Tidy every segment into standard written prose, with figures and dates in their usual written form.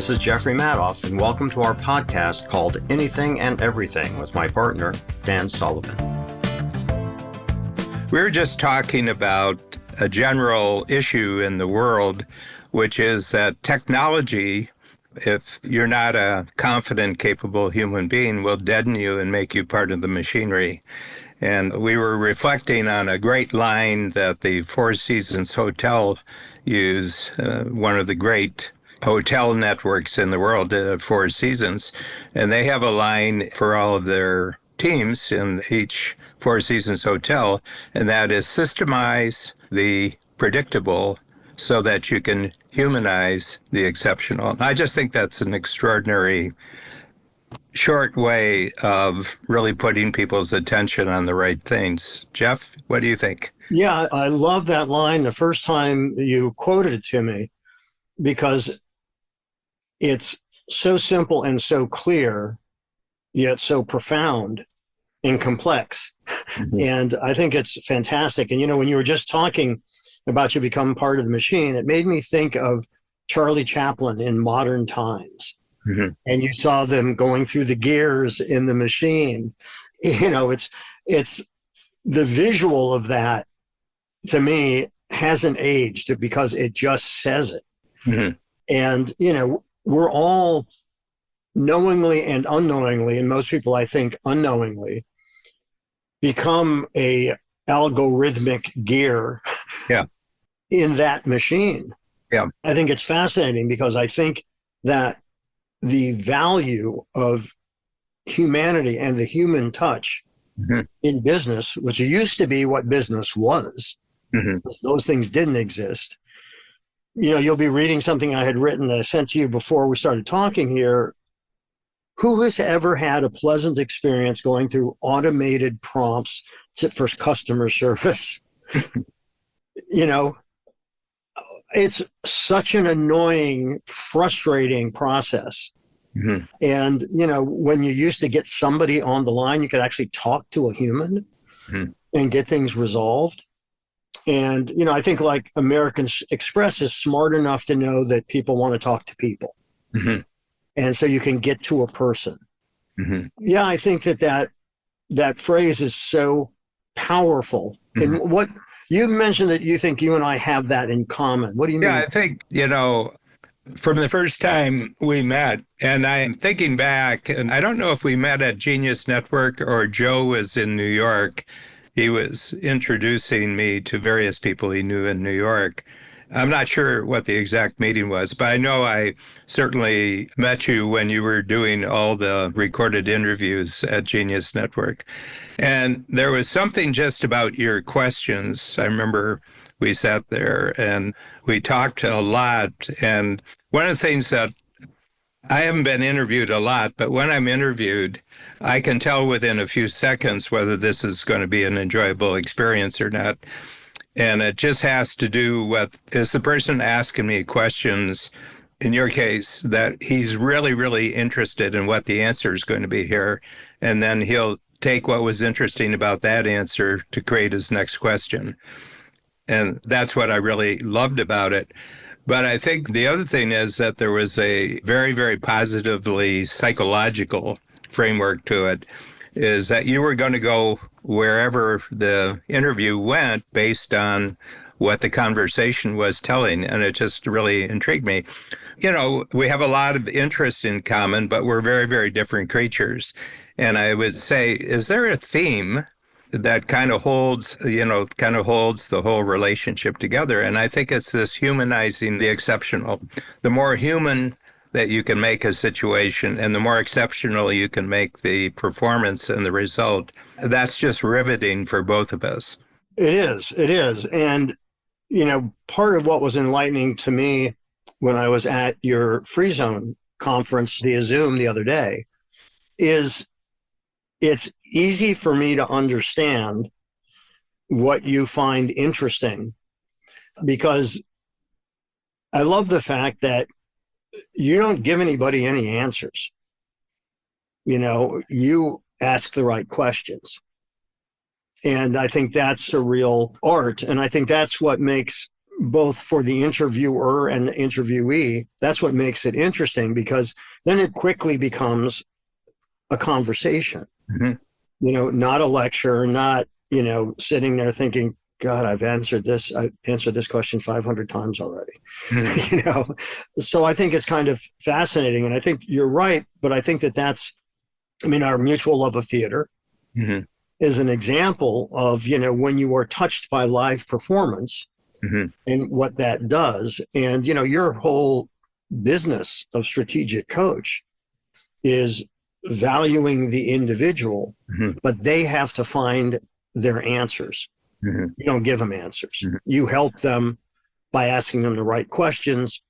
This is Jeffrey Madoff, and welcome to our podcast called Anything and Everything with my partner, Dan Sullivan. We were just talking about a general issue in the world, which is that technology, if you're not a confident, capable human being, will deaden you and make you part of the machinery. And we were reflecting on a great line that the Four Seasons Hotel used, one of the great hotel networks in the world, Four Seasons. And they have a line for all of their teams in each Four Seasons hotel, and that is systemize the predictable so that you can humanize the exceptional. I just think that's an extraordinary short way of really putting people's attention on the right things. Jeff, what do you think? Yeah, I love that line the first time you quoted it to me, because it's so simple and so clear, yet so profound and complex. Mm-hmm. And I think it's fantastic. And, when you were just talking about you become part of the machine, it made me think of Charlie Chaplin in Modern Times. Mm-hmm. And you saw them going through the gears in the machine. It's the visual of that, to me, hasn't aged because it just says it. Mm-hmm. And, we're all knowingly and unknowingly, and most people, I think, unknowingly, become a algorithmic gear in that machine. Yeah. I think it's fascinating because I think that the value of humanity and the human touch in business, which used to be what business was, those things didn't exist. You'll be reading something I had written that I sent to you before we started talking here. Who has ever had a pleasant experience going through automated prompts for customer service? It's such an annoying, frustrating process. Mm-hmm. And, when you used to get somebody on the line, you could actually talk to a human and get things resolved. And, I think like American Express is smart enough to know that people want to talk to people. Mm-hmm. And so you can get to a person. Mm-hmm. Yeah, I think that phrase is so powerful. Mm-hmm. And what you mentioned that you think you and I have that in common. What do you mean? Yeah, I think, from the first time we met, and I'm thinking back, and I don't know if we met at Genius Network or Joe was in New York. He was introducing me to various people he knew in New York. I'm not sure what the exact meeting was, but I know I certainly met you when you were doing all the recorded interviews at Genius Network. And there was something just about your questions. I remember we sat there and we talked a lot. And one of the things that I haven't been interviewed a lot, but when I'm interviewed, I can tell within a few seconds whether this is going to be an enjoyable experience or not. And it just has to do with, is the person asking me questions, in your case, that he's really, really interested in what the answer is going to be here. And then he'll take what was interesting about that answer to create his next question. And that's what I really loved about it. But I think the other thing is that there was a very, very positively psychological framework to it, is that you were going to go wherever the interview went based on what the conversation was telling. And it just really intrigued me. We have a lot of interest in common, but we're very, very different creatures. And I would say, is there a theme that kind of holds the whole relationship together? And I think it's this humanizing the exceptional. The more human that you can make a situation and the more exceptional you can make the performance and the result, that's just riveting for both of us. It is. And, part of what was enlightening to me when I was at your Free Zone conference via Zoom the other day is it's easy for me to understand what you find interesting, because I love the fact that you don't give anybody any answers. You ask the right questions. And I think that's a real art. And I think that's what makes both for the interviewer and the interviewee, that's what makes it interesting, because then it quickly becomes a conversation, Mhm. not a lecture, not, sitting there thinking, God, I answered this question 500 times already. Mhm. you know, so I think it's kind of fascinating. And I think you're right. But I think our mutual love of theater Mhm. is an example of, when you are touched by live performance Mhm. and what that does. And, your whole business of strategic coach is valuing the individual, Mhm. but they have to find their answers. Mhm. You don't give them answers. Mhm. You help them by asking them the right questions,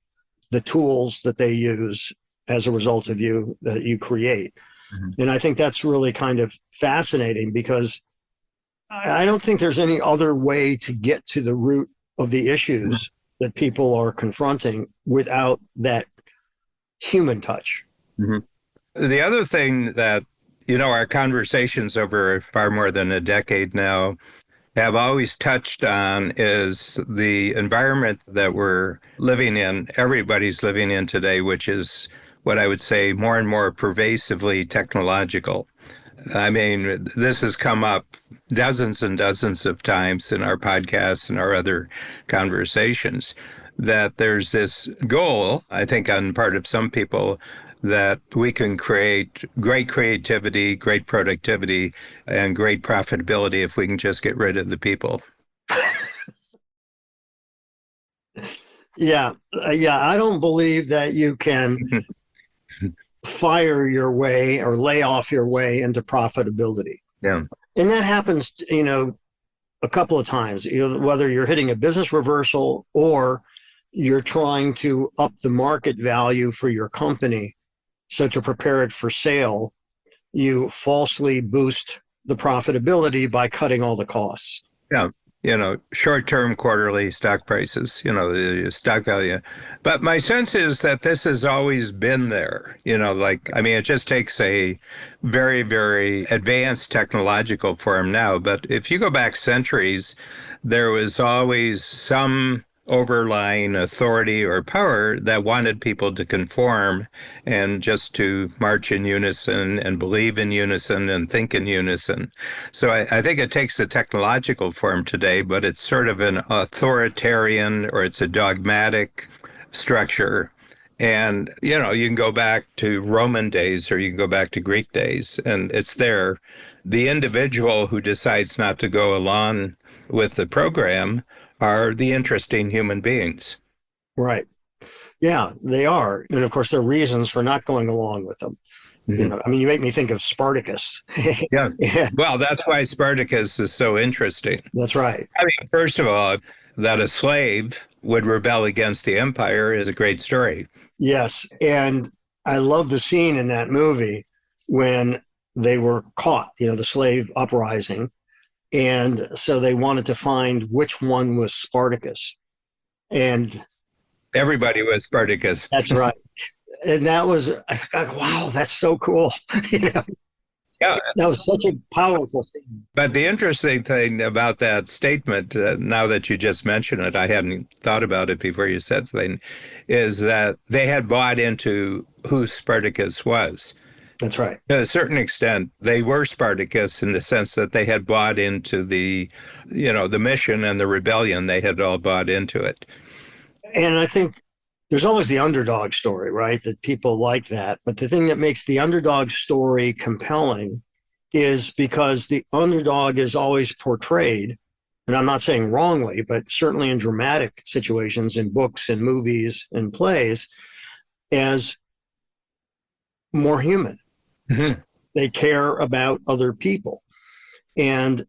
the tools that they use as a result of you that you create. Mhm. And I think that's really kind of fascinating, because I don't think there's any other way to get to the root of the issues that people are confronting without that human touch. Mhm. The other thing that, our conversations over far more than a decade now have always touched on is the environment that we're living in, everybody's living in today, which is what I would say more and more pervasively technological. I mean, this has come up dozens and dozens of times in our podcasts and our other conversations, that there's this goal, I think, on part of some people, that we can create great creativity, great productivity, and great profitability if we can just get rid of the people. Yeah. Yeah. I don't believe that you can fire your way or lay off your way into profitability. Yeah. And that happens, a couple of times, whether you're hitting a business reversal or you're trying to up the market value for your company. So to prepare it for sale, you falsely boost the profitability by cutting all the costs. Yeah. Short-term quarterly stock prices, the stock value. But my sense is that this has always been there, it just takes a very, very advanced technological form now. But if you go back centuries, there was always some overlying authority or power that wanted people to conform and just to march in unison and believe in unison and think in unison. So I think it takes the technological form today, but it's sort of an authoritarian or it's a dogmatic structure. And, you can go back to Roman days or you can go back to Greek days, and it's there. The individual who decides not to go along with the program are the interesting human beings. Right. Yeah, they are. And of course, there are reasons for not going along with them. Mhm. You make me think of Spartacus. Yeah. Yeah, Well, that's why Spartacus is so interesting. that's right. I mean, first of all, that a slave would rebel against the empire is a great story. Yes. And I love the scene in that movie when they were caught, the slave uprising. And so they wanted to find which one was Spartacus. And Everybody was Spartacus. that's right. And that was, I thought, wow, that's so cool. you know, Yeah. that was such a powerful scene. But the interesting thing about that statement, now that you just mentioned it, I hadn't thought about it before you said something, is that they had bought into who Spartacus was. That's right. To a certain extent, they were Spartacus in the sense that they had bought into the mission and the rebellion. They had all bought into it. And I think there's always the underdog story, right? That people like that. But the thing that makes the underdog story compelling is because the underdog is always portrayed, and I'm not saying wrongly, but certainly in dramatic situations, in books and movies and plays, as more human. Mhm. They care about other people. And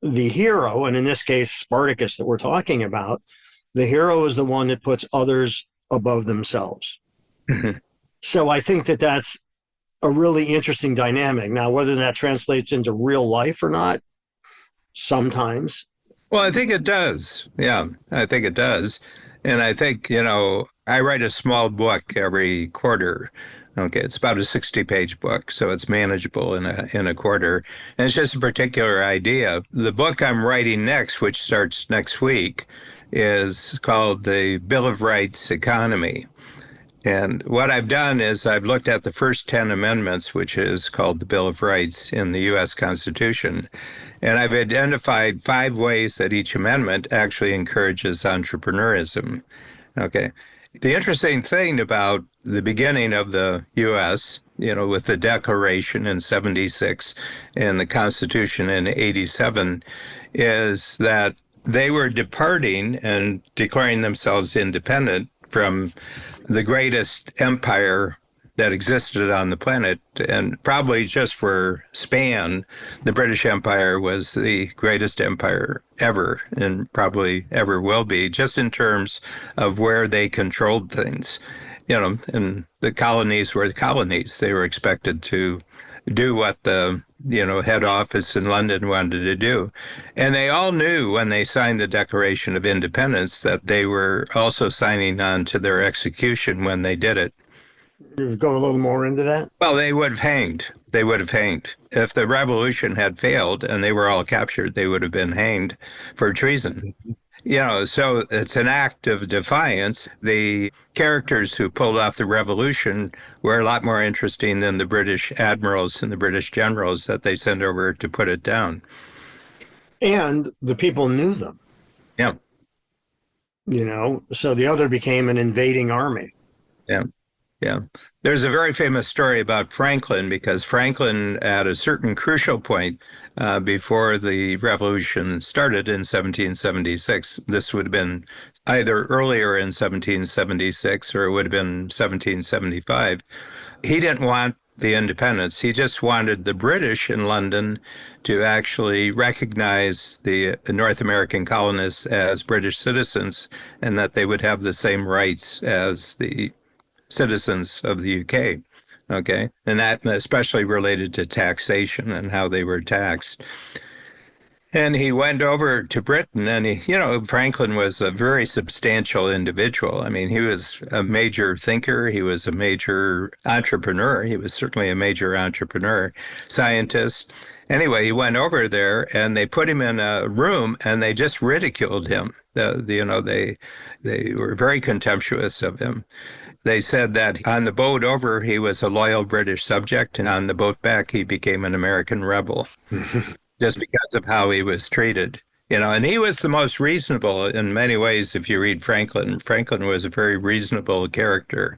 the hero, and in this case, Spartacus that we're talking about, the hero is the one that puts others above themselves. Mhm. So I think that that's a really interesting dynamic. Now, whether that translates into real life or not, sometimes. Well, I think it does. Yeah, I think it does. And I think, I write a small book every quarter. Okay, it's about a 60-page book, so it's manageable in a quarter. And it's just a particular idea. The book I'm writing next, which starts next week, is called the Bill of Rights economy. And what I've done is I've looked at the first 10 amendments, which is called the Bill of Rights in the U.S. Constitution. And I've identified 5 ways that each amendment actually encourages entrepreneurism. Okay. The interesting thing about the beginning of the U.S., with the Declaration in 76 and the Constitution in 87, is that they were departing and declaring themselves independent from the greatest empire that existed on the planet. And probably just for span, the British Empire was the greatest empire ever and probably ever will be, just in terms of where they controlled things. And the colonies were the colonies. They were expected to do what the head office in London wanted to do. And they all knew when they signed the Declaration of Independence that they were also signing on to their execution when they did it. Go a little more into that. Well, they would have hanged. They would have hanged. If the revolution had failed and they were all captured, they would have been hanged for treason. So it's an act of defiance. The characters who pulled off the revolution were a lot more interesting than the British admirals and the British generals that they sent over to put it down. And the people knew them. Yeah. So the other became an invading army. Yeah. Yeah. There's a very famous story about Franklin, because Franklin, at a certain crucial point before the revolution started in 1776, this would have been either earlier in 1776 or it would have been 1775, he didn't want the independence. He just wanted the British in London to actually recognize the North American colonists as British citizens and that they would have the same rights as the citizens of the UK. Okay. And that especially related to taxation and how they were taxed. And he went over to Britain, and Franklin was a very substantial individual. I mean, he was a major thinker. He was a major entrepreneur. He was certainly a major entrepreneur, scientist. Anyway, he went over there and they put him in a room and they just ridiculed him. They were very contemptuous of him. They said that on the boat over, he was a loyal British subject, and on the boat back, he became an American rebel just because of how he was treated. And he was the most reasonable in many ways. If you read Franklin, Franklin was a very reasonable character.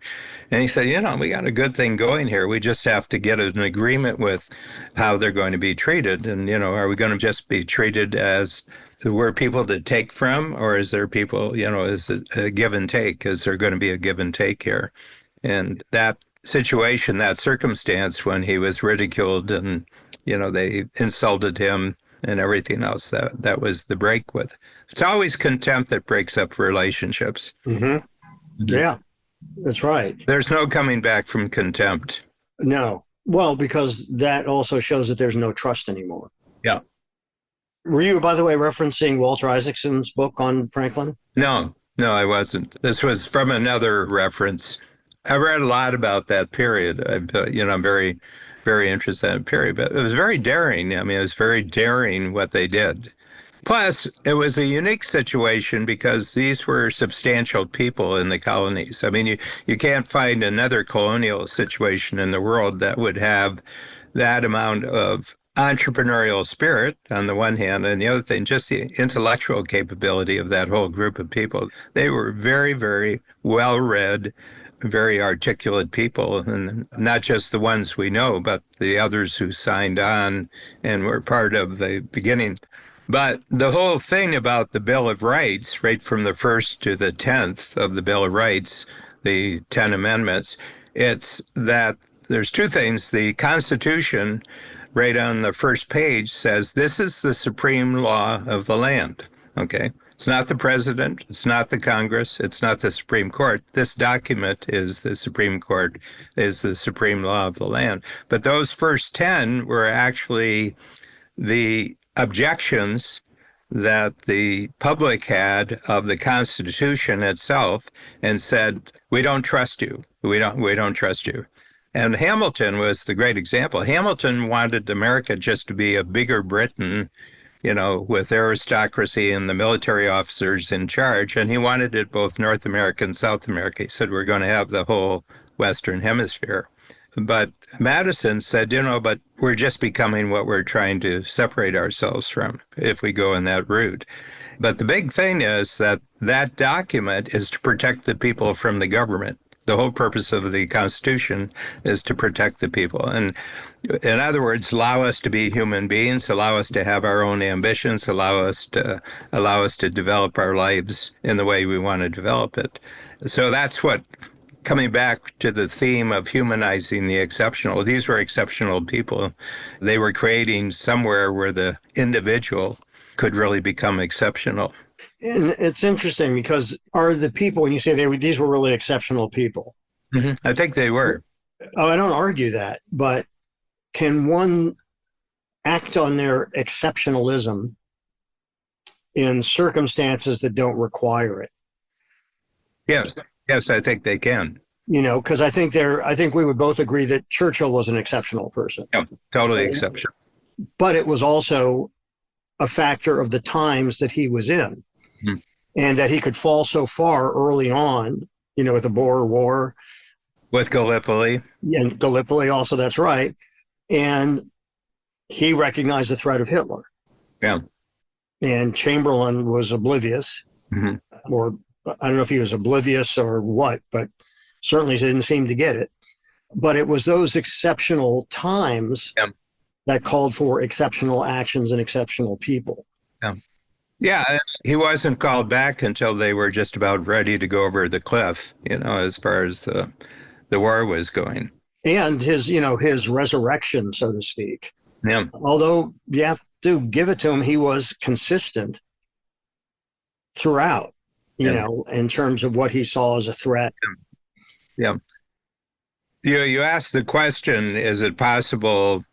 And he said, we got a good thing going here. We just have to get an agreement with how they're going to be treated. And, are we going to just be treated as we're people to take from, or is there people, is it a give and take? Is there going to be a give and take here? And that situation, that circumstance when he was ridiculed and, they insulted him and everything else, that was the break with. It's always contempt that breaks up relationships. Mm-hmm. Yeah, that's right. There's no coming back from contempt. No. Well, because that also shows that there's no trust anymore. Yeah. Were you, by the way, referencing Walter Isaacson's book on Franklin? No, I wasn't. This was from another reference. I've read a lot about that period. I'm very, very interested in that period, but it was very daring. I mean, it was very daring what they did. Plus, it was a unique situation because these were substantial people in the colonies. I mean, you can't find another colonial situation in the world that would have that amount of entrepreneurial spirit on the one hand, and the other thing, just the intellectual capability of that whole group of people. They were very, very well-read, very articulate people, and not just the ones we know, but the others who signed on and were part of the beginning. But the whole thing about the Bill of Rights, right from the 1st to the 10th of the Bill of Rights, the 10 amendments, it's that there's 2 things. The Constitution, right on the first page, says this is the supreme law of the land. Okay. It's not the president. It's not the Congress. It's not the Supreme Court. This document is the Supreme Court, is the supreme law of the land. But those first 10 were actually the objections that the public had of the Constitution itself, and said, we don't trust you. We don't trust you. And Hamilton was the great example. Hamilton wanted America just to be a bigger Britain with aristocracy and the military officers in charge. And he wanted it both North America and South America. He said, we're going to have the whole Western Hemisphere. But Madison said, but we're just becoming what we're trying to separate ourselves from if we go in that route. But the big thing is that that document is to protect the people from the government. The whole purpose of the Constitution is to protect the people. And in other words, allow us to be human beings, allow us to have our own ambitions, allow us to develop our lives in the way we want to develop it. So that's what, coming back to the theme of humanizing the exceptional, these were exceptional people. They were creating somewhere where the individual could really become exceptional. And it's interesting because are the people, when you say these were really exceptional people? Mm-hmm. I think they were. Oh, I don't argue that, but can one act on their exceptionalism in circumstances that don't require it? Yes, I think they can. Because I think we would both agree that Churchill was an exceptional person. Yeah, totally exceptional. But it was also a factor of the times that he was in, and that he could fall so far early on, with the Boer War. With Gallipoli. And Gallipoli also, that's right. And he recognized the threat of Hitler. Yeah. And Chamberlain was oblivious, or I don't know if he was oblivious or what, but certainly didn't seem to get it. But it was those exceptional times that called for exceptional actions and exceptional people. Yeah, he wasn't called back until they were just about ready to go over the cliff, as far as the war was going. And his resurrection, so to speak. Yeah. Although you have to give it to him, he was consistent throughout, in terms of what he saw as a threat. Yeah. You asked the question, is it possible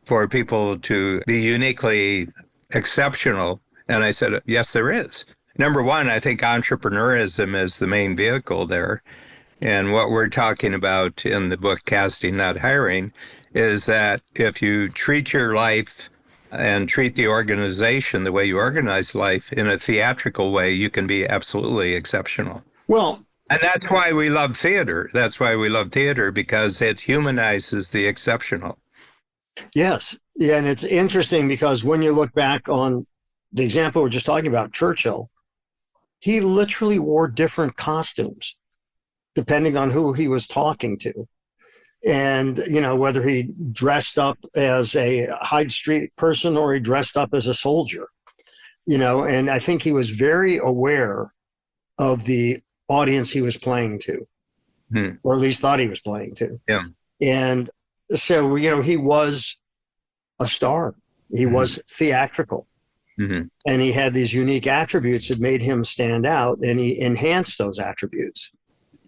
for people to be uniquely exceptional? And I said, yes, there is. Number one, I think entrepreneurism is the main vehicle there. And what we're talking about in the book, Casting, Not Hiring, is that if you treat your life and treat the organization the way you organize life in a theatrical way, you can be absolutely exceptional. Well, and that's why we love theater. That's why we love theater, because it humanizes the exceptional. Yes. Yeah. And it's interesting because when you look back on the example we're just talking about, Churchill, he literally wore different costumes depending on who he was talking to. And, whether he dressed up as a Hyde Street person or he dressed up as a soldier, and I think he was very aware of the audience he was playing to, or at least thought he was playing to. Yeah. And so, he was a star. He was theatrical. And he had these unique attributes that made him stand out, and he enhanced those attributes,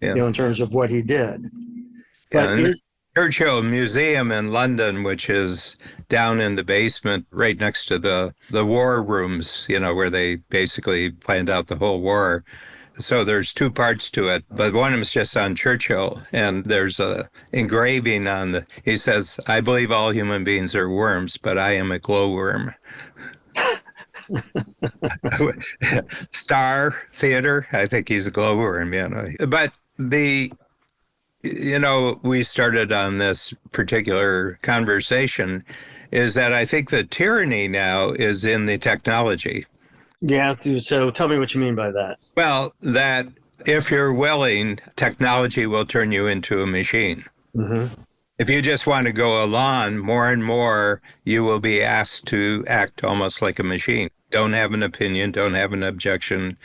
in terms of what he did. But the Churchill Museum in London, which is down in the basement right next to the war rooms, where they basically planned out the whole war. So there's two parts to it, but one of them is just on Churchill, and there's a engraving on he says, "I believe all human beings are worms, but I am a glowworm." Star Theater, I think he's a glowworm, But we started on this particular conversation is that I think the tyranny now is in the technology. Yeah, so tell me what you mean by that. Well, that if you're willing, technology will turn you into a machine. If you just want to go along, more and more, you will be asked to act almost like a machine. Don't have an opinion, don't have an objection,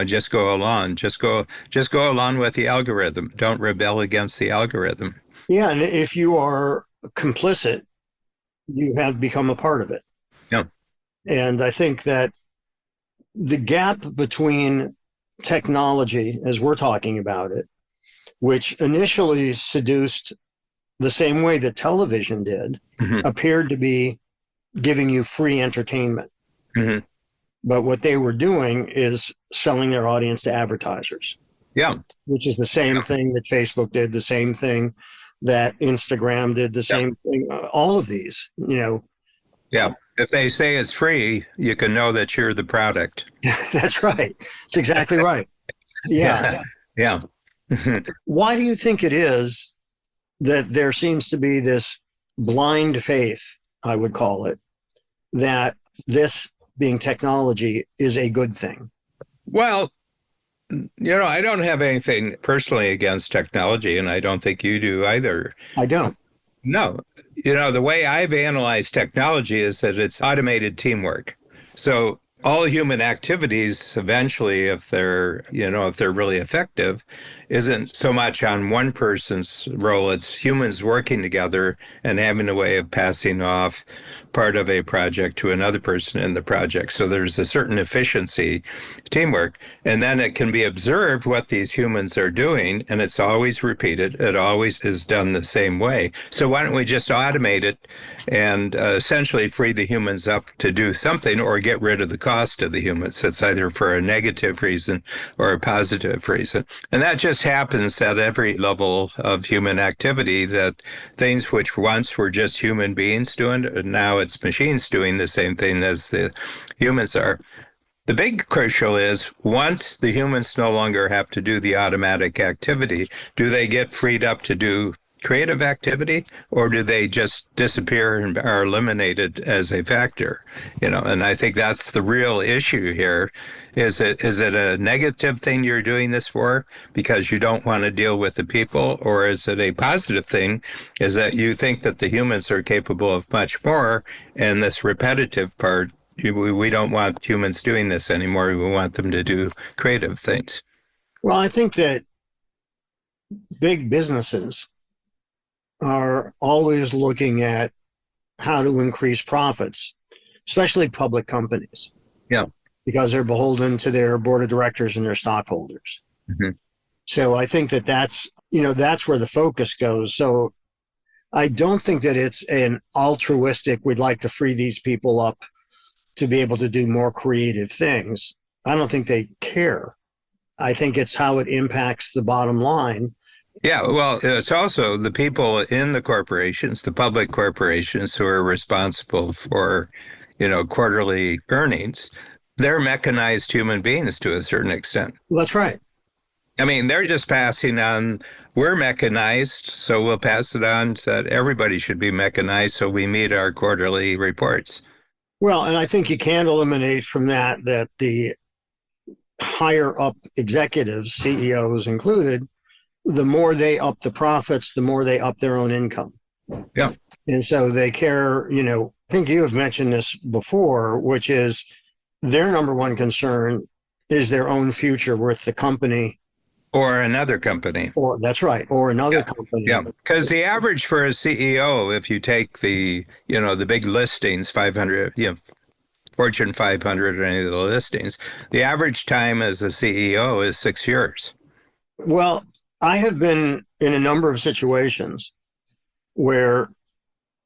just go along. Just go along with the algorithm. Don't rebel against the algorithm. Yeah, and if you are complicit, you have become a part of it. Yeah. And I think that the gap between technology, as we're talking about it, which initially seduced the same way that television did, appeared to be giving you free entertainment. But what they were doing is selling their audience to advertisers. Yeah. Which is the same thing that Facebook did, the same thing that Instagram did, the same thing, all of these, Yeah. If they say it's free, you can know that you're the product. That's right. It's exactly right. Yeah. Yeah. Yeah. Why do you think it is that there seems to be this blind faith, I would call it, that this being technology is a good thing? Well, I don't have anything personally against technology, and I don't think you do either. I don't. No, the way I've analyzed technology is that it's automated teamwork. So all human activities eventually, if they're really effective, isn't so much on one person's role. It's humans working together and having a way of passing off part of a project to another person in the project. So there's a certain efficiency, teamwork, and then it can be observed what these humans are doing, and it's always repeated. It always is done the same way. So why don't we just automate it and essentially free the humans up to do something or get rid of the cost of the humans? It's either for a negative reason or a positive reason. And that just happens at every level of human activity, that things which once were just human beings doing, now it's machines doing the same thing as the humans are. The big crucial is once the humans no longer have to do the automatic activity, do they get freed up to do creative activity, or do they just disappear and are eliminated as a factor? And I think that's the real issue here. Is it a negative thing you're doing this for because you don't want to deal with the people, or is it a positive thing, is that you think that the humans are capable of much more, and this repetitive part, we don't want humans doing this anymore. We want them to do creative things. Well, I think that big businesses are always looking at how to increase profits, especially public companies. Yeah. Because they're beholden to their board of directors and their stockholders. Mm-hmm. So I think that that's where the focus goes. So I don't think that it's an altruistic, we'd like to free these people up to be able to do more creative things. I don't think they care. I think it's how it impacts the bottom line. Yeah, well, it's also the people in the corporations, the public corporations, who are responsible for, quarterly earnings. They're mechanized human beings to a certain extent. Well, that's right. I mean, they're just passing on, we're mechanized, so we'll pass it on that everybody should be mechanized so we meet our quarterly reports. Well, and I think you can't eliminate from that the higher up executives, CEOs included, the more they up the profits, the more they up their own income. Yeah. And so they care, I think you have mentioned this before, which is their number one concern is their own future with the company. Or another company. Or that's right. Or another company. Yeah. Because the average for a CEO, if you take the big listings, 500, Fortune 500 or any of the listings, the average time as a CEO is 6 years. Well, I have been in a number of situations where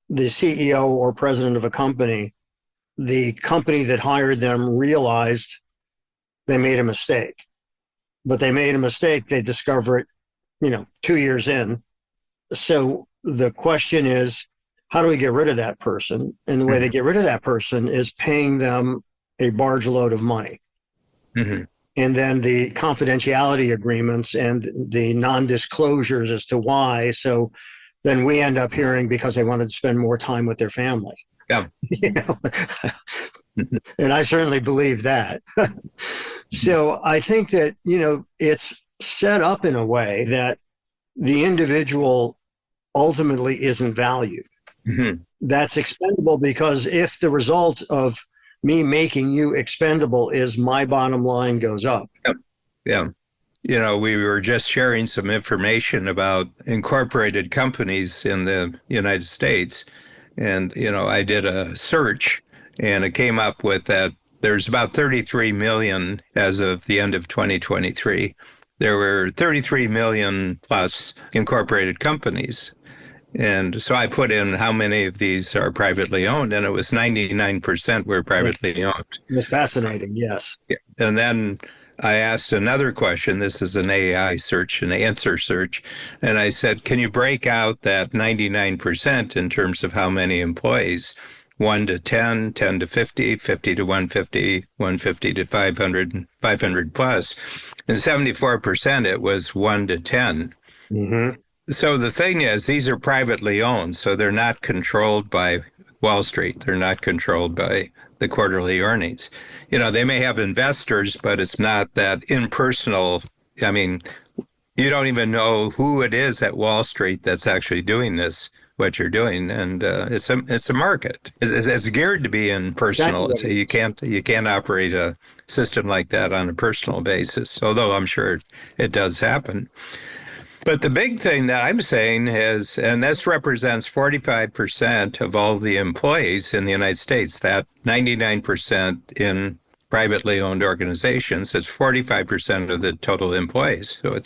the CEO or president of a company, the company that hired them realized they made a mistake. But they made a mistake, they discover it, 2 years in. So the question is, how do we get rid of that person? And the way they get rid of that person is paying them a barge load of money. Mm-hmm. And then the confidentiality agreements and the non-disclosures as to why. So then we end up hearing because they wanted to spend more time with their family. Yeah. And I certainly believe that. So I think that, it's set up in a way that the individual ultimately isn't valued. Mm-hmm. That's expendable because if the result of me making you expendable is my bottom line goes up. Yeah. We were just sharing some information about incorporated companies in the United States. And, I did a search and it came up with that there's about 33 million as of the end of 2023. There were 33 million plus incorporated companies. And so I put in how many of these are privately owned, and it was 99% were privately owned. It's fascinating, yes. Yeah. And then I asked another question. This is an AI search, an answer search. And I said, can you break out that 99% in terms of how many employees? 1 to 10, 10 to 50, 50 to 150, 150 to 500, 500 plus. And 74%, it was 1 to 10. Mm-hmm. So the thing is, these are privately owned, so they're not controlled by Wall Street. They're not controlled by the quarterly earnings. They may have investors, but it's not that impersonal. I mean, you don't even know who it is at Wall Street that's actually doing this, what you're doing, and it's a market. It's geared to be Exactly impersonal. what it is. You can't operate a system like that on a personal basis. Although I'm sure it does happen. But the big thing that I'm saying is, and this represents 45% of all the employees in the United States, that 99% in privately owned organizations, it's 45% of the total employees. So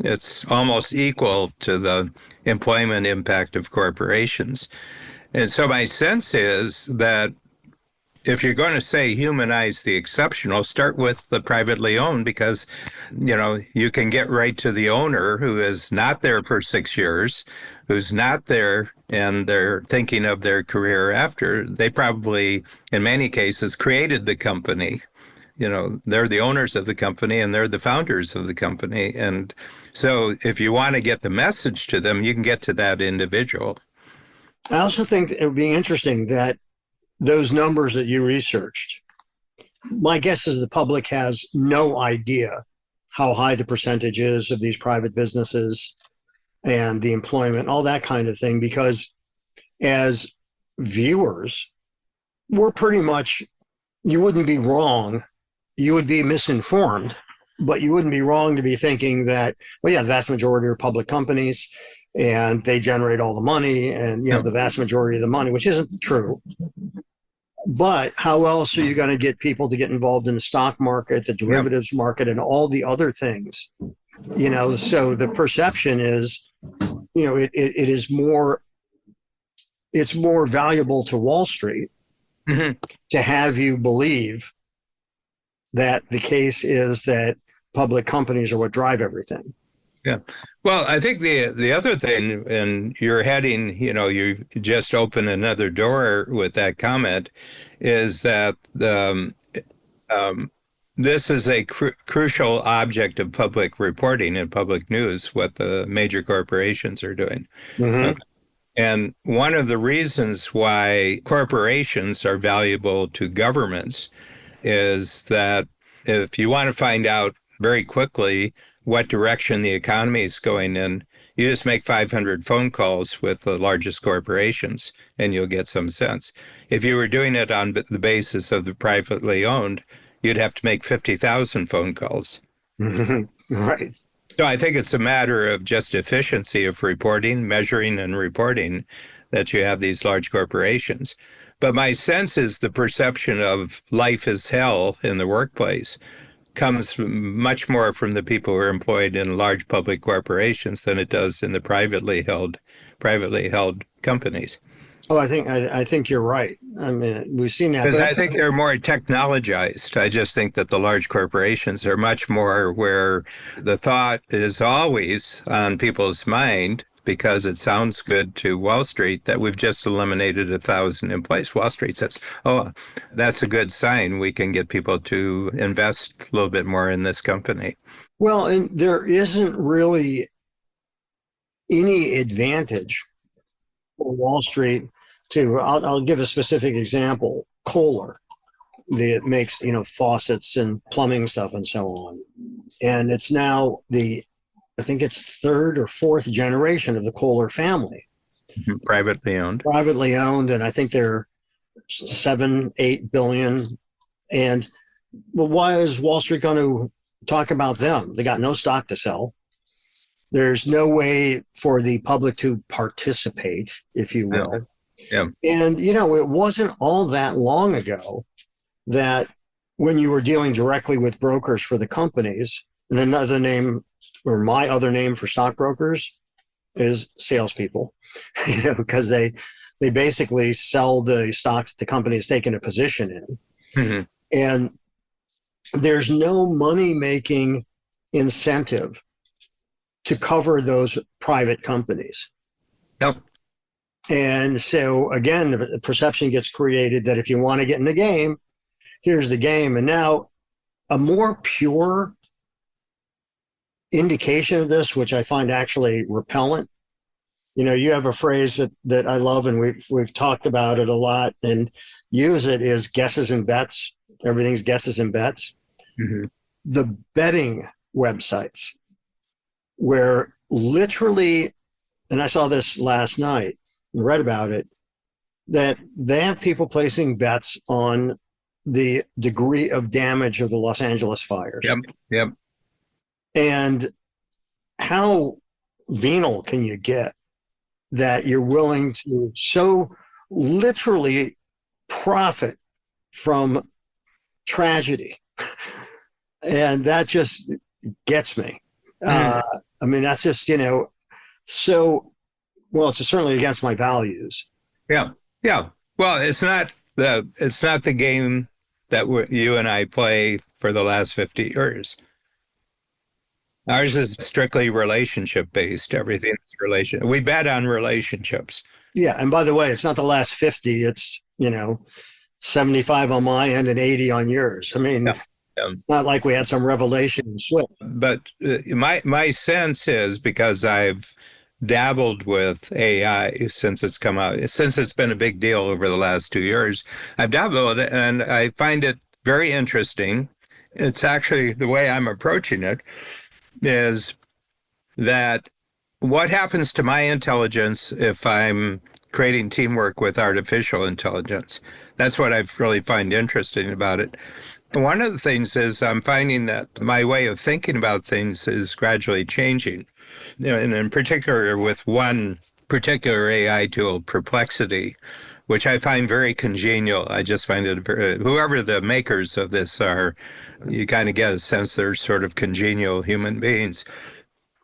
it's almost equal to the employment impact of corporations. And so my sense is that if you're going to say humanize the exceptional, start with the privately owned, because you can get right to the owner who is not there for 6 years, who's not there, and they're thinking of their career after. They probably, in many cases, created the company. They're the owners of the company and they're the founders of the company. And so if you want to get the message to them, you can get to that individual. I also think it would be interesting that those numbers that you researched, my guess is the public has no idea how high the percentage is of these private businesses and the employment, all that kind of thing, because as viewers, we're pretty much, you wouldn't be wrong. You would be misinformed, but you wouldn't be wrong to be thinking that, well, yeah, the vast majority are public companies and they generate all the money and, the vast majority of the money, which isn't true. But how else are you going to get people to get involved in the stock market, the derivatives market, and all the other things? So the perception is, it is more, it's more valuable to Wall Street to have you believe that the case is that public companies are what drive everything. Yeah. Well, I think the other thing, and you're heading, you just opened another door with that comment, is that this is a crucial object of public reporting and public news, what the major corporations are doing. Mm-hmm. And one of the reasons why corporations are valuable to governments is that if you want to find out very quickly what direction the economy is going in, you just make 500 phone calls with the largest corporations and you'll get some sense. If you were doing it on the basis of the privately owned, you'd have to make 50,000 phone calls. Mm-hmm. Right. So I think it's a matter of just efficiency of reporting, measuring and reporting that you have these large corporations. But my sense is the perception of life is hell in the workplace comes much more from the people who are employed in large public corporations than it does in the privately held companies. Oh, I think you're right. I mean, we've seen that. Because But I think they're more technologized. I just think that the large corporations are much more where the thought is always on people's mind, because it sounds good to Wall Street that we've just eliminated 1,000 employees. Wall Street says, oh, that's a good sign. We can get people to invest a little bit more in this company. well, and there isn't really any advantage for Wall Street to, I'll give a specific example, Kohler, that makes, faucets and plumbing stuff and so on. And it's now I think it's third or fourth generation of the Kohler family. Privately owned. Privately owned, and I think they're 7-8 billion. And well, why is Wall Street going to talk about them? They got no stock to sell. There's no way for the public to participate, if you will. Yeah. And, it wasn't all that long ago that when you were dealing directly with brokers for the companies, and another name, or my other name for stockbrokers, is salespeople, because they basically sell the stocks the company has taken a position in. Mm-hmm. And there's no money-making incentive to cover those private companies. Nope. And so again, the perception gets created that if you want to get in the game, here's the game. And now a more pure indication of this, which I find actually repellent. You know, you have a phrase that I love, and we've talked about it a lot, and use it is guesses and bets. Everything's guesses and bets. Mm-hmm. The betting websites, where literally, and I saw this last night and read about it, that they have people placing bets on the degree of damage of the Los Angeles fires. Yep. Yep. And how venal can you get that you're willing to so literally profit from tragedy? And that just gets me. I mean, that's just, so, well, it's certainly against my values. Yeah. Yeah. Well, it's not the game that you and I play for the last 50 years. Ours is strictly relationship based. Everything is relation. We bet on relationships. Yeah. And by the way, it's not the last 50, it's, 75 on my end and 80 on yours. I mean, it's not like we had some revelation in Swift. But my sense is, because I've dabbled with AI since it's come out, since it's been a big deal over the last 2 years, I've dabbled with it and I find it very interesting. It's actually, the way I'm approaching it is that what happens to my intelligence if I'm creating teamwork with artificial intelligence? That's what I really find interesting about it. One of the things is I'm finding that my way of thinking about things is gradually changing. And in particular with one particular AI tool, Perplexity, which I find very congenial. I just find it, whoever the makers of this are, you kind of get a sense they're sort of congenial human beings.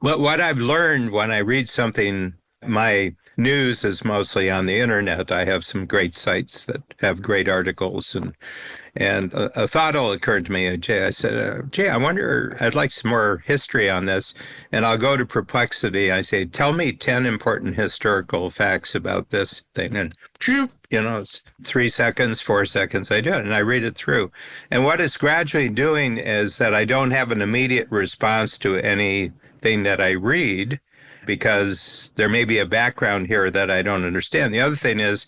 But what I've learned when I read something, my news is mostly on the internet. I have some great sites that have great articles, and a thought will occur to me, Jay. I said, Jay, I wonder, I'd like some more history on this. And I'll go to Perplexity. I say, tell me 10 important historical facts about this thing. And, it's 3 seconds, 4 seconds. I do it and I read it through. And what it's gradually doing is that I don't have an immediate response to anything that I read, because there may be a background here that I don't understand. The other thing is,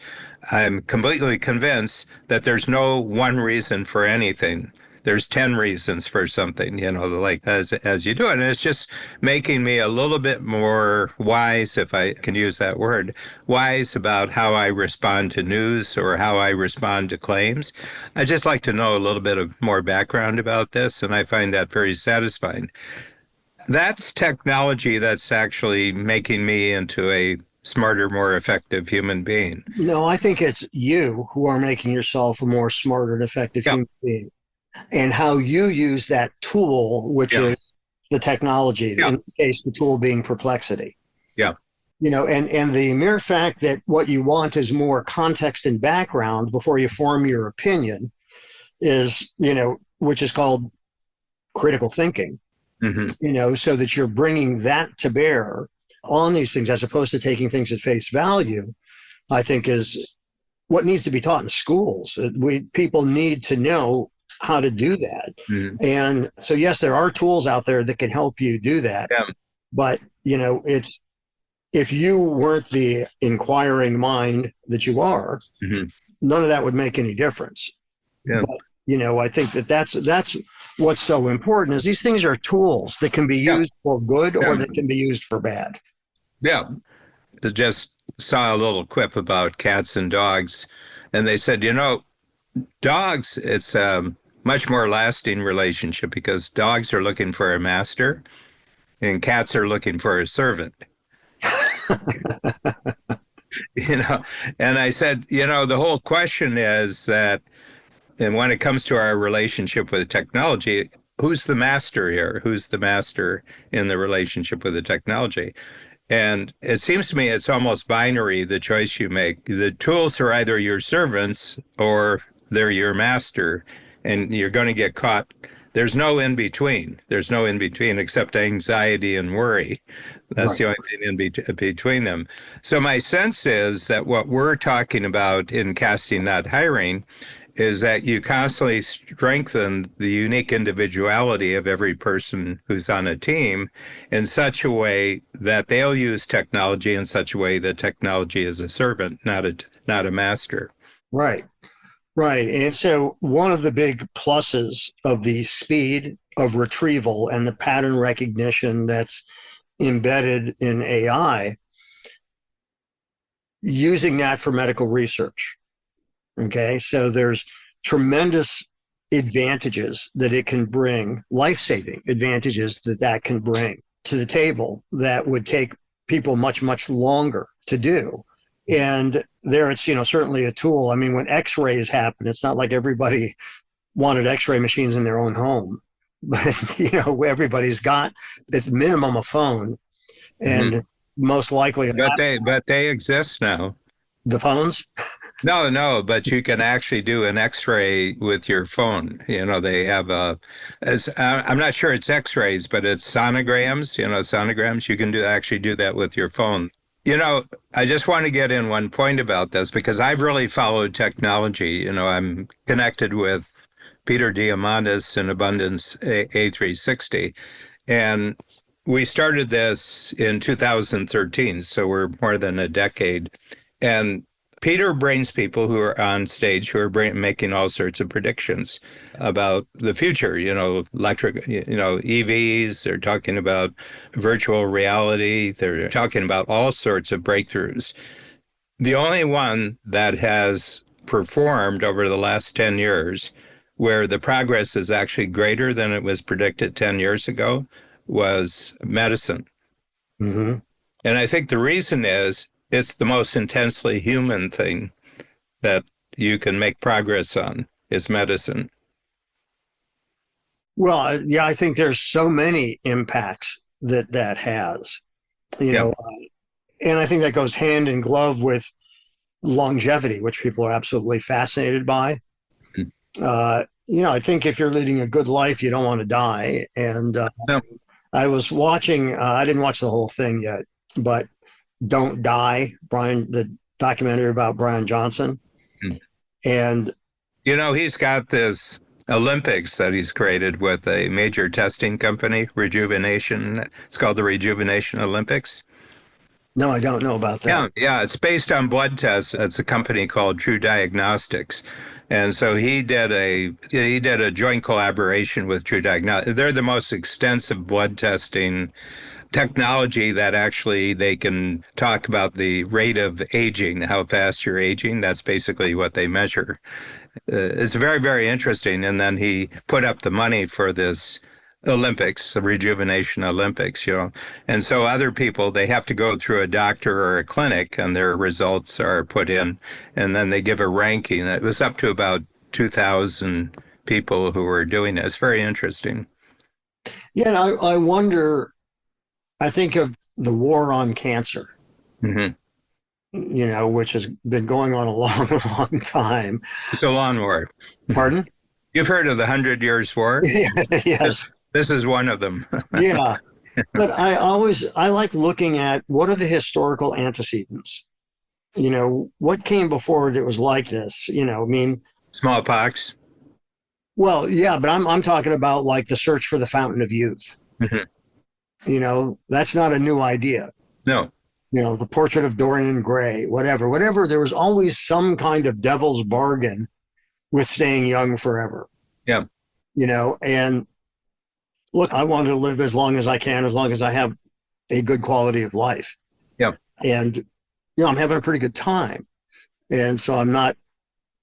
I'm completely convinced that there's no one reason for anything. There's 10 reasons for something, like as you do it. And it's just making me a little bit more wise, if I can use that word, wise about how I respond to news or how I respond to claims. I just like to know a little bit of more background about this, and I find that very satisfying. That's technology that's actually making me into a smarter, more effective human being. No, I think it's you who are making yourself a more smarter and effective human being, and how you use that tool, which is the technology, in this case, the tool being Perplexity. Yeah. And the mere fact that what you want is more context and background before you form your opinion is, which is called critical thinking, so that you're bringing that to bear on these things, as opposed to taking things at face value, I think is what needs to be taught in schools. People need to know how to do that. And so, yes, there are tools out there that can help you do that. But, it's, if you weren't the inquiring mind that you are, none of that would make any difference. But, I think that's what's so important, is these things are tools that can be used for good or that can be used for bad. Yeah. I just saw a little quip about cats and dogs, and they said, dogs, it's a much more lasting relationship because dogs are looking for a master and cats are looking for a servant. And I said, the whole question is that, and when it comes to our relationship with technology, who's the master here? Who's the master in the relationship with the technology? And it seems to me it's almost binary, the choice you make. The tools are either your servants or they're your master, and you're going to get caught There's no in between. There's no in between except anxiety and worry. That's Right. the only thing between them. So my sense is that what we're talking about in casting, not hiring, is that you constantly strengthen the unique individuality of every person who's on a team in such a way that they'll use technology in such a way that technology is a servant, not a master. Right. Right. And so one of the big pluses of the speed of retrieval and the pattern recognition that's embedded in AI, using that for medical research. Okay. So there's tremendous advantages that it can bring, life-saving advantages that can bring to the table that would take people much, much longer to do. And there it's, certainly a tool. I mean, when x-rays happen, it's not like everybody wanted x-ray machines in their own home, but, everybody's got at minimum a phone and most likely But they exist now. the phones. No, but you can actually do an X-ray with your phone. They have I'm not sure it's X-rays, but it's sonograms. Sonograms. You can actually do that with your phone. I just want to get in one point about this because I've really followed technology. I'm connected with Peter Diamandis and Abundance A360, and we started this in 2013, so we're more than a decade. And Peter brings people who are on stage who are making all sorts of predictions about the future, electric, EVs. They're talking about virtual reality. They're talking about all sorts of breakthroughs. The only one that has performed over the last 10 years where the progress is actually greater than it was predicted 10 years ago was medicine. Mm-hmm. And I think the reason is it's the most intensely human thing that you can make progress on is medicine. Well, yeah, I think there's so many impacts that has, Yeah. And I think that goes hand in glove with longevity, which people are absolutely fascinated by. I think if you're leading a good life, you don't want to die. And No. I was watching, I didn't watch the whole thing yet, but Don't Die, the documentary about Brian Johnson. And he's got this Olympics that he's created with a major testing company, Rejuvenation. It's called the Rejuvenation Olympics. no, I don't know about that. Yeah, it's based on blood tests. It's a company called True Diagnostics. And so he did a joint collaboration with True Diagnostics. They're the most extensive blood testing technology that actually they can talk about the rate of aging, how fast you're aging. That's basically what they measure. It's very, very interesting. And then he put up the money for this Olympics, the Rejuvenation Olympics, And so other people, they have to go through a doctor or a clinic and their results are put in, and then they give a ranking. It was up to about 2,000 people who were doing it. It's very interesting. Yeah, and I wonder, I think of the war on cancer, which has been going on a long, long time. It's a long war. Pardon? You've heard of the 100 Years' War? Yes. This is one of them. Yeah. But I like looking at what are the historical antecedents? What came before that was like this? I mean, Smallpox. Well, yeah, but I'm talking about like the search for the fountain of youth. That's not a new idea. No. The portrait of Dorian Gray, whatever. There was always some kind of devil's bargain with staying young forever. Yeah. And look, I want to live as long as I can, as long as I have a good quality of life. Yeah. And, I'm having a pretty good time. And so I'm not,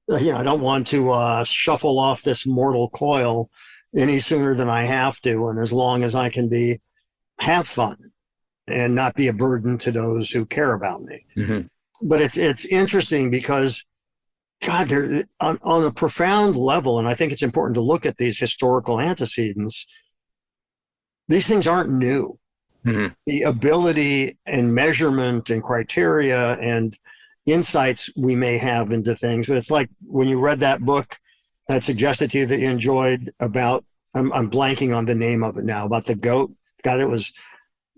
I don't want to shuffle off this mortal coil any sooner than I have to. And as long as I can have fun and not be a burden to those who care about me. But it's interesting because, God, on a profound level, and I think it's important to look at these historical antecedents, these things aren't new. The ability and measurement and criteria and insights we may have into things, but it's like when you read that book that suggested to you that you enjoyed about I'm blanking on the name of it now, about the goat guy that was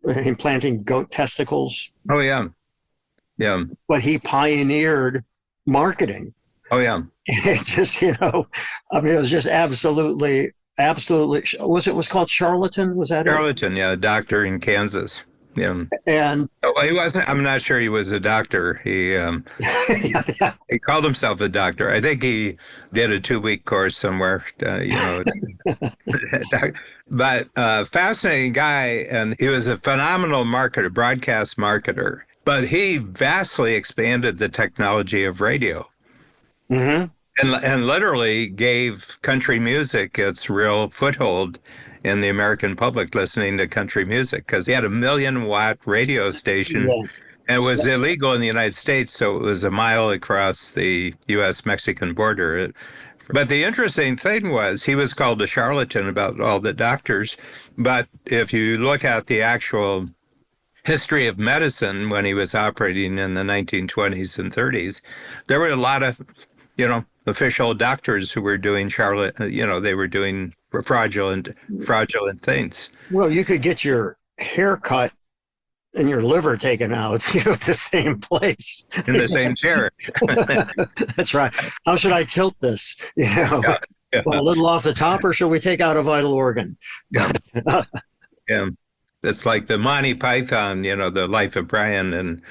implanting goat testicles, Oh, yeah. Yeah. but he pioneered marketing. Oh, yeah. It just, I mean, it was just absolutely, absolutely. Was called Charlatan? Was that it? Charlton, yeah, a doctor in Kansas. Yeah. And Oh, well, he wasn't. I'm not sure he was a doctor. yeah, yeah. He called himself a doctor. I think he did a 2-week course somewhere. But fascinating guy, and he was a phenomenal marketer, broadcast marketer. But he vastly expanded the technology of radio. Mm-hmm. And literally gave country music its real foothold in the American public listening to country music, because he had a 1,000,000-watt radio station, Yes. and it was illegal in the United States, so it was a mile across the U.S.-Mexican border. But the interesting thing was he was called a charlatan about all the doctors, but if you look at the actual history of medicine when he was operating in the 1920s and 30s, there were a lot of, official doctors who were doing they were doing fraudulent things. Well, you could get your hair cut and your liver taken out, at the same place. In the same chair. That's right. How should I tilt this? Yeah. Yeah. Well, a little off the top, or should we take out a vital organ? Yeah. Yeah. It's like the Monty Python, the life of Brian, and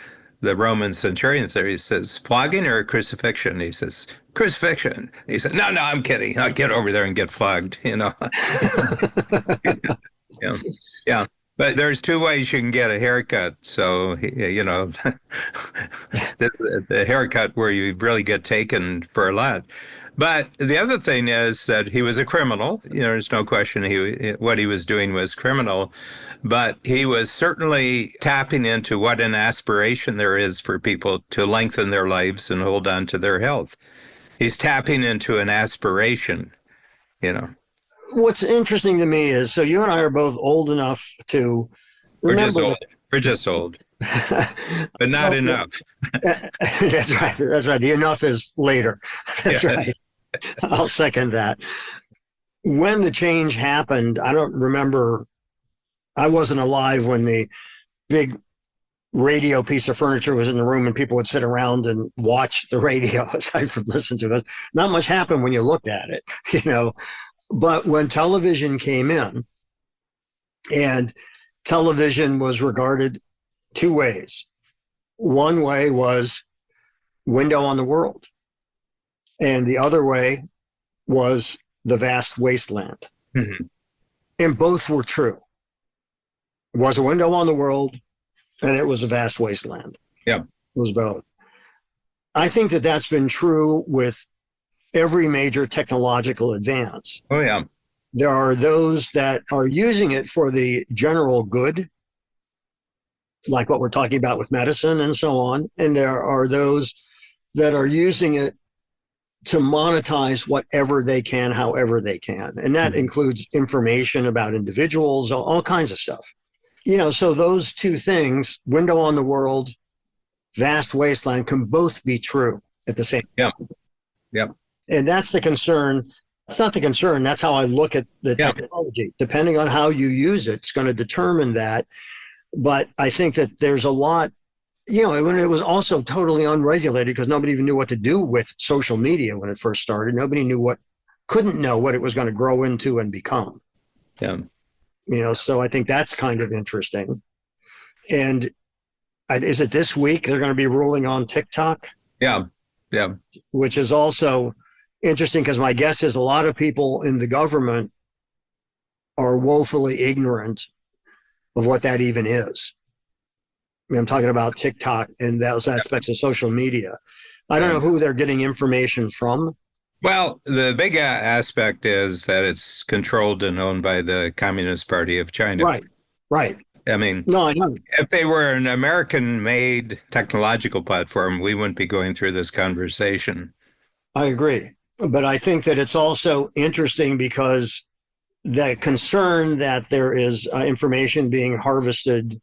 the Roman centurion there. He says, flogging or crucifixion? He says, crucifixion. He said, no, I'm kidding. I'll get over there and get flogged, Yeah. Yeah. But there's 2 ways you can get a haircut. So, the haircut where you really get taken for a lot. But the other thing is that he was a criminal. There's no question what he was doing was criminal. But he was certainly tapping into what an aspiration there is for people to lengthen their lives and hold on to their health. He's tapping into an aspiration. What's interesting to me is, so you and I are both old enough to remember. We're just old, but not enough. That's right. That's right. The enough is later. That's right. I'll second that. When the change happened, I don't remember. I wasn't alive when the big radio piece of furniture was in the room and people would sit around and watch the radio aside from listen to it. Not much happened when you looked at it, But when television came in, and television was regarded 2 ways. One way was window on the world, and the other way was the vast wasteland. Mm-hmm. And both were true. It was a window on the world, and it was a vast wasteland. Yeah. It was both. I think that that's been true with every major technological advance. Oh, yeah. There are those that are using it for the general good, like what we're talking about with medicine and so on. And there are those that are using it to monetize whatever they can, however they can. And that includes information about individuals, all kinds of stuff. So those 2 things, window on the world, vast wasteland, can both be true at the same time. Yeah. And that's the concern. It's not the concern. That's how I look at the technology. Depending on how you use it, it's going to determine that. But I think that there's a lot, when it was also totally unregulated, because nobody even knew what to do with social media when it first started. Nobody couldn't know what it was going to grow into and become. Yeah. So I think that's kind of interesting. And is it this week they're going to be ruling on TikTok? Yeah. Yeah. Which is also interesting, because my guess is a lot of people in the government are woefully ignorant of what that even is. I'm talking about TikTok and those aspects of social media. I don't know who they're getting information from. Well, the big aspect is that it's controlled and owned by the Communist Party of China. Right. I mean, no, I know. If they were an American-made technological platform, we wouldn't be going through this conversation. I agree. But I think that it's also interesting because the concern that there is information being harvested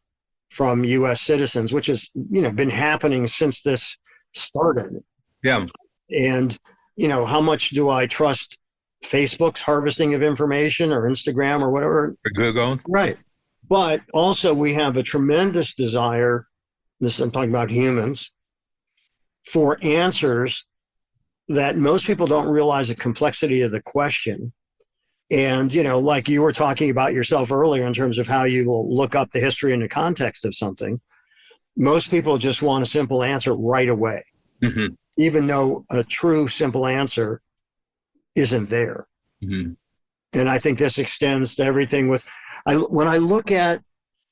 from U.S. citizens, which has, been happening since this started. Yeah. And, how much do I trust Facebook's harvesting of information or Instagram or whatever. For Google. Right. But also we have a tremendous desire, this I'm talking about humans, for answers that most people don't realize the complexity of the question. And, like you were talking about yourself earlier in terms of how you will look up the history and the context of something, most people just want a simple answer right away, Mm-hmm. even though a true simple answer isn't there. Mm-hmm. And I think this extends to everything when I look at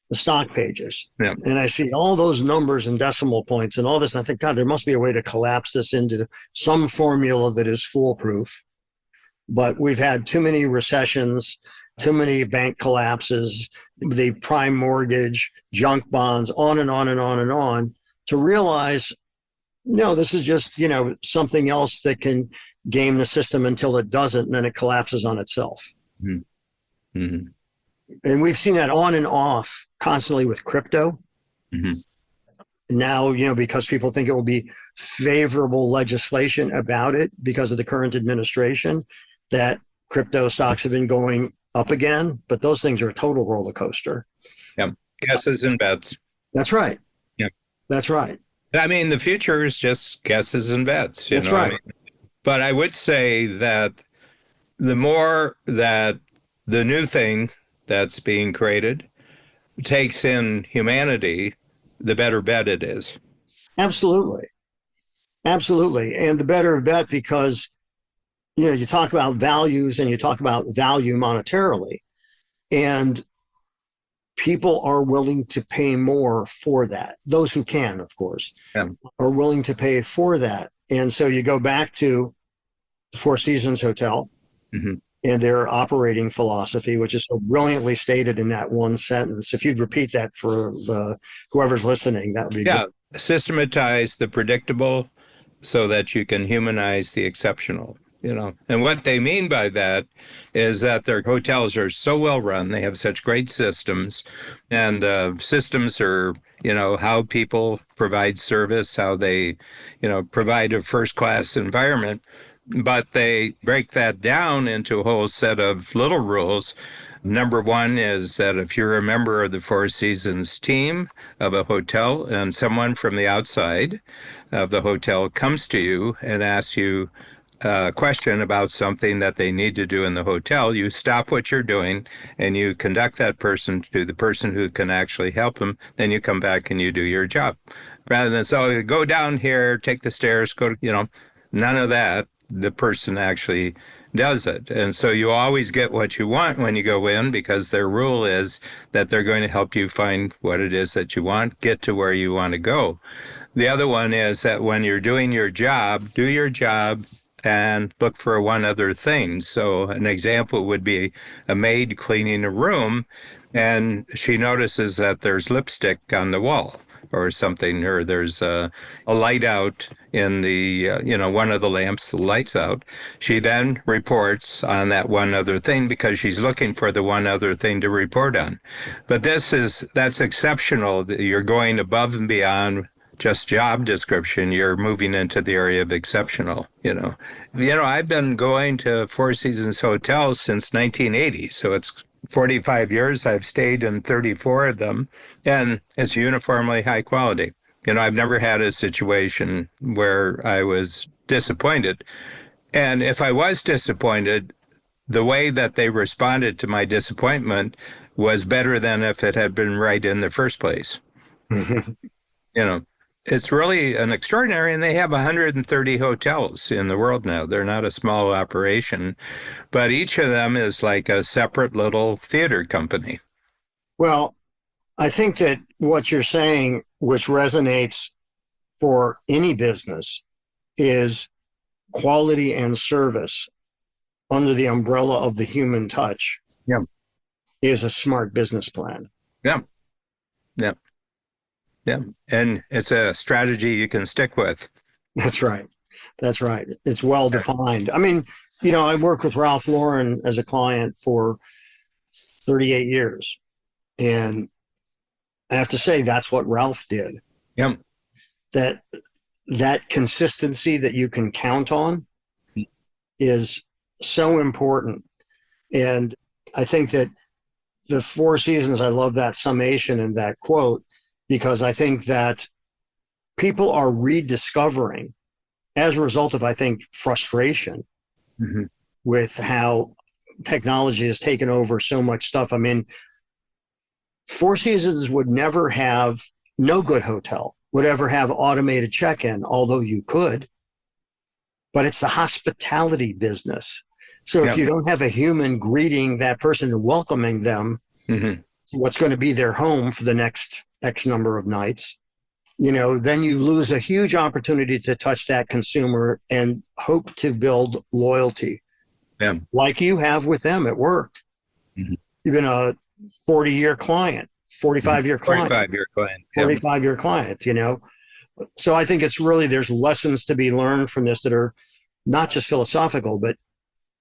the stock pages and I see all those numbers and decimal points and all this, and I think, God, there must be a way to collapse this into some formula that is foolproof. But we've had too many recessions, too many bank collapses, the prime mortgage, junk bonds, on and on and on and on, to realize, no, this is just, something else that can game the system until it doesn't, and then it collapses on itself. Mm-hmm. Mm-hmm. And we've seen that on and off constantly with crypto. Mm-hmm. Now, because people think it will be favorable legislation about it because of the current administration, that crypto stocks have been going up again, but those things are a total roller coaster. Yeah. Guesses and bets. That's right. Yeah. That's right. I mean, the future is just guesses and bets. That's right. I mean, but I would say that the more that the new thing that's being created takes in humanity, the better bet it is. Absolutely. Absolutely. And the better bet because, you talk about values and you talk about value monetarily, and people are willing to pay more for that. Those who can, of course, are willing to pay for that. And so you go back to the Four Seasons Hotel and their operating philosophy, which is so brilliantly stated in that one sentence. If you'd repeat that for whoever's listening, that would be good. Systematize the predictable so that you can humanize the exceptional. And what they mean by that is that their hotels are so well run, they have such great systems, and systems are, how people provide service, how they, provide a first-class environment, but they break that down into a whole set of little rules. Number one is that if you're a member of the Four Seasons team of a hotel and someone from the outside of the hotel comes to you and asks you question about something that they need to do in the hotel, you stop what you're doing and you conduct that person to the person who can actually help them. Then you come back and you do your job. Rather than, so go down here, take the stairs, go to, none of that. The person actually does it. And so you always get what you want when you go in, because their rule is that they're going to help you find what it is that you want, get to where you want to go. The other one is that when you're doing your job, do your job and look for one other thing. So an example would be a maid cleaning a room, and she notices that there's lipstick on the wall or something, or there's a light out in the, one of the lamps, the light's out. She then reports on that one other thing because she's looking for the one other thing to report on. But that's exceptional. You're going above and beyond just job description. You're moving into the area of exceptional, I've been going to Four Seasons hotels since 1980, so it's 45 years. I've stayed in 34 of them, and it's uniformly high quality. I've never had a situation where I was disappointed. And if I was disappointed, the way that they responded to my disappointment was better than if it had been right in the first place. It's really an extraordinary, and they have 130 hotels in the world now. They're not a small operation, but each of them is like a separate little theater company. Well, I think that what you're saying, which resonates for any business, is quality and service under the umbrella of the human touch is a smart business plan. Yeah. And it's a strategy you can stick with. That's right. It's well defined. I mean, I worked with Ralph Lauren as a client for 38 years. And I have to say, that's what Ralph did. Yeah. That consistency that you can count on is so important. And I think that the Four Seasons, I love that summation and that quote, because I think that people are rediscovering, as a result of, I think, frustration Mhm. with how technology has taken over so much stuff. I mean, Four Seasons would never have, no good hotel would ever have automated check-in, although you could, but it's the hospitality business. So if Yeah. you don't have a human greeting that person and welcoming them, Hmm. what's going to be their home for the next X number of nights, then you lose a huge opportunity to touch that consumer and hope to build loyalty Yeah. like you have with them at work. Hmm. You've been a 40-year client, 45-year client, 45-year client. Yeah. 45-year client. So I think it's really, there's lessons to be learned from this that are not just philosophical, but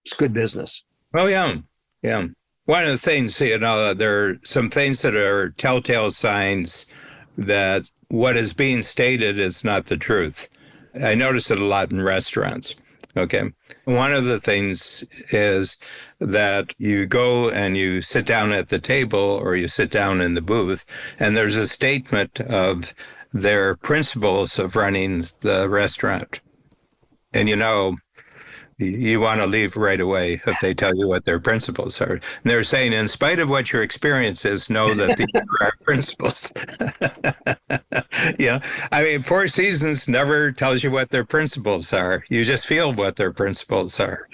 it's good business. Oh, yeah. Yeah. One of the things, there are some things that are telltale signs that what is being stated is not the truth. I notice it a lot in restaurants. Okay. One of the things is that you go and you sit down at the table or you sit down in the booth, and there's a statement of their principles of running the restaurant. And you want to leave right away if they tell you what their principles are. And they're saying, in spite of what your experience is, know that these are our principles. I mean, Four Seasons never tells you what their principles are. You just feel what their principles are.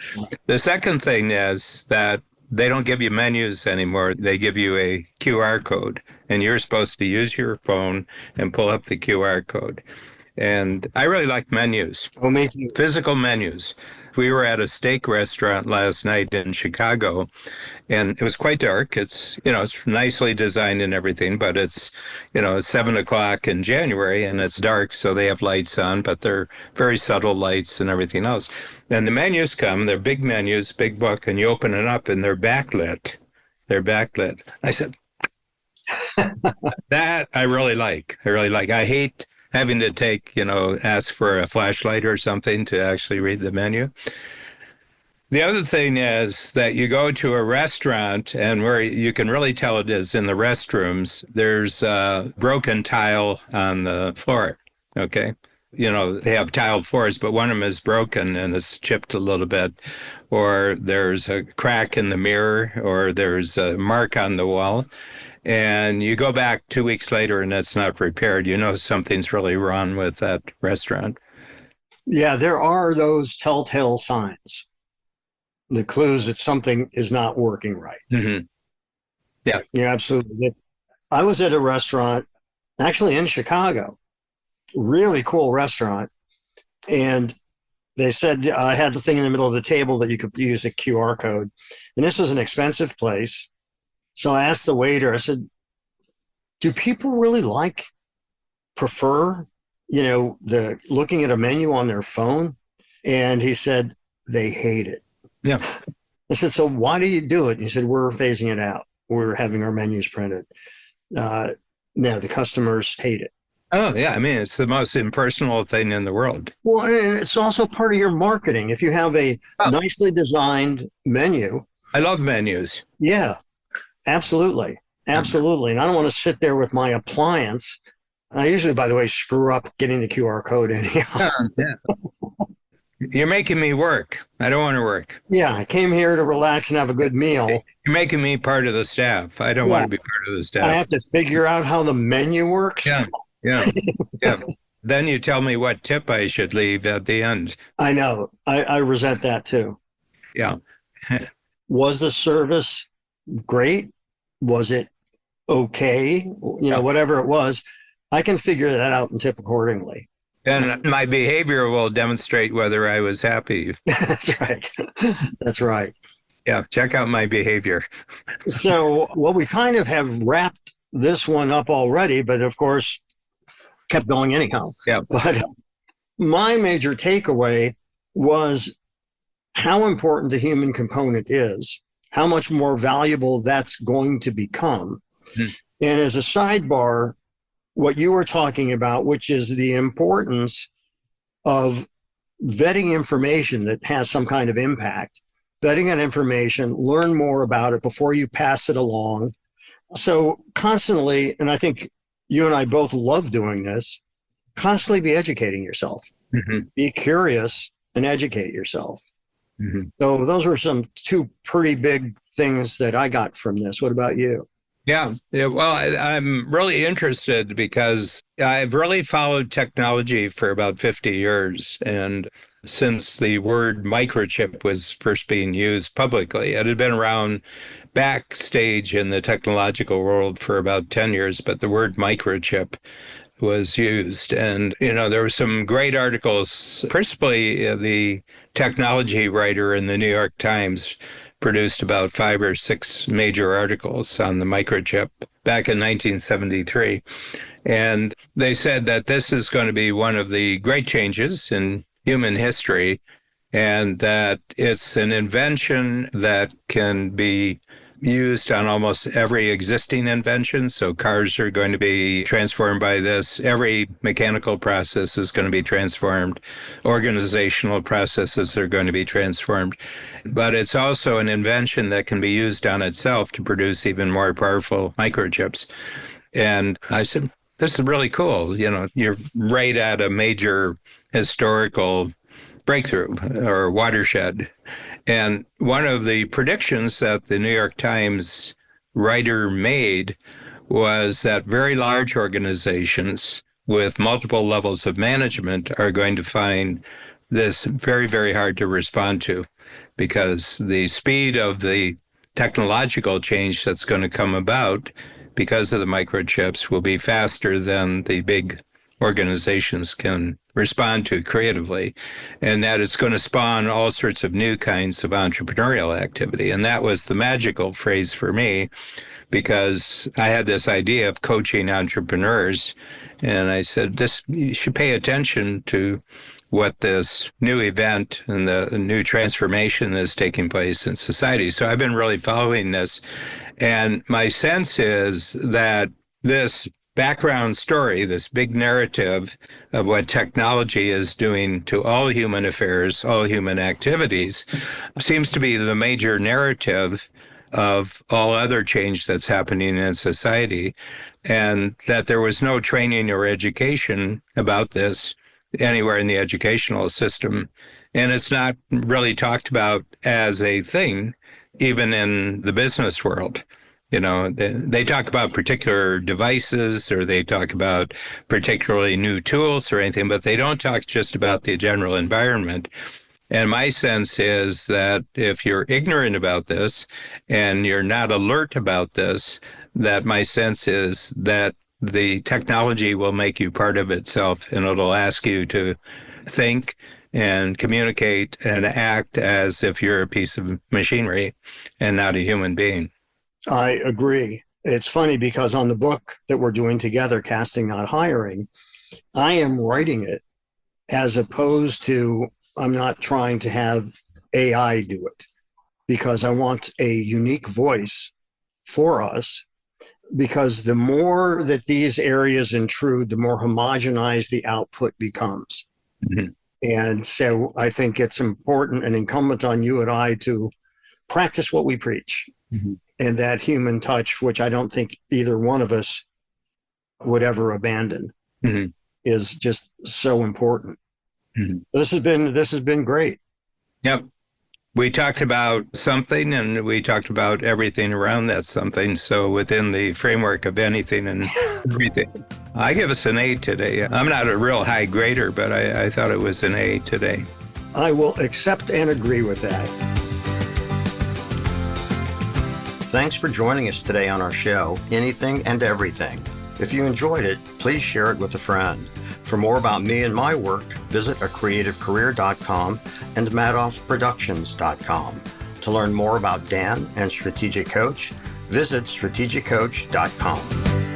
The second thing is that they don't give you menus anymore. They give you a QR code, and you're supposed to use your phone and pull up the QR code. And I really like menus, Oh, me too. physical menus. We were at a steak restaurant last night in Chicago, and it was quite dark. It's nicely designed and everything, but it's 7 o'clock in January and it's dark, so they have lights on, but they're very subtle lights and everything else. And the menus come, they're big menus, big book, and you open it up and they're backlit. They're backlit. I said, that I really like. I really like. I hate having to ask for a flashlight or something to actually read the menu. The other thing is that you go to a restaurant, and where you can really tell it is in the restrooms, there's broken tile on the floor. Okay. They have tiled floors, but one of them is broken and it's chipped a little bit, or there's a crack in the mirror, or there's a mark on the wall. And you go back 2 weeks later and it's not repaired. Something's really wrong with that restaurant. Yeah, there are those telltale signs, the clues that something is not working right. Mm-hmm. Yeah. Yeah, absolutely. I was at a restaurant actually in Chicago, really cool restaurant. And they said I had the thing in the middle of the table that you could use a QR code. And this was an expensive place. So I asked the waiter, I said, do people really prefer, the looking at a menu on their phone? And he said, they hate it. Yeah. I said, so why do you do it? And he said, we're phasing it out. We're having our menus printed. No, the customers hate it. Oh, yeah. I mean, it's the most impersonal thing in the world. Well, and it's also part of your marketing. If you have a nicely designed menu. I love menus. Yeah, absolutely. Absolutely. And I don't want to sit there with my appliance. I usually, by the way, screw up getting the QR code anyhow. Yeah. You're making me work. I don't want to work. Yeah, I came here to relax and have a good meal. You're making me part of the staff. I don't want to be part of the staff. I have to figure out how the menu works. Yeah. Yeah. Then you tell me what tip I should leave at the end. I know. I resent that too. Yeah. Was the service great? Was it okay? Whatever it was, I can figure that out and tip accordingly. And my behavior will demonstrate whether I was happy. That's right. That's right. Yeah, check out my behavior. So, we kind of have wrapped this one up already, but of course, kept going anyhow. Yeah. But my major takeaway was how important the human component is, how much more valuable that's going to become. Mm-hmm. And as a sidebar, what you were talking about, which is the importance of vetting information that has some kind of impact. vetting that information, learn more about it before you pass it along. So constantly, and I think you and I both love doing this, constantly be educating yourself. Be curious and educate yourself. So those were some two pretty big things that I got from this. What about you? Yeah. Well, I'm really interested because I've really followed technology for about 50 years. And since the word microchip was first being used publicly, it had been around backstage in the technological world for about 10 years, but the word microchip was used. And, there were some great articles, principally the technology writer in the New York Times produced about 5 or 6 major articles on the microchip back in 1973. And they said that this is going to be one of the great changes in human history, and that it's an invention that can be used on almost every existing invention. So cars are going to be transformed by this. Every mechanical process is going to be transformed. Organizational processes are going to be transformed. But it's also an invention that can be used on itself to produce even more powerful microchips. And I said, this is really cool. You're right at a major historical breakthrough or watershed. And one of the predictions that the New York Times writer made was that very large organizations with multiple levels of management are going to find this very, very hard to respond to, because the speed of the technological change that's going to come about because of the microchips will be faster than the big organizations can respond to creatively, and that it's going to spawn all sorts of new kinds of entrepreneurial activity. And that was the magical phrase for me, because I had this idea of coaching entrepreneurs, and I said, you should pay attention to what this new event and the new transformation that's taking place in society. So I've been really following this, and my sense is that this background story, this big narrative of what technology is doing to all human affairs, all human activities, seems to be the major narrative of all other change that's happening in society, and that there was no training or education about this anywhere in the educational system. And it's not really talked about as a thing, even in the business world. They talk about particular devices, or they talk about particularly new tools or anything, but they don't talk just about the general environment. And my sense is that if you're ignorant about this and you're not alert about this, that my sense is that the technology will make you part of itself, and it'll ask you to think and communicate and act as if you're a piece of machinery and not a human being. I agree. It's funny because on the book that we're doing together, Casting Not Hiring, I am writing it as opposed to, I'm not trying to have AI do it, because I want a unique voice for us, because the more that these areas intrude, the more homogenized the output becomes. And so I think it's important and incumbent on you and I to practice what we preach. And that human touch, which I don't think either one of us would ever abandon, is just so important. This has been great. Yep. We talked about something, and we talked about everything around that something. So within the framework of anything and everything, I give us an A today. I'm not a real high grader, but I thought it was an A today. I will accept and agree with that. Thanks for joining us today on our show, Anything and Everything. If you enjoyed it, please share it with a friend. For more about me and my work, visit acreativecareer.com and madoffproductions.com. To learn more about Dan and Strategic Coach, visit strategiccoach.com.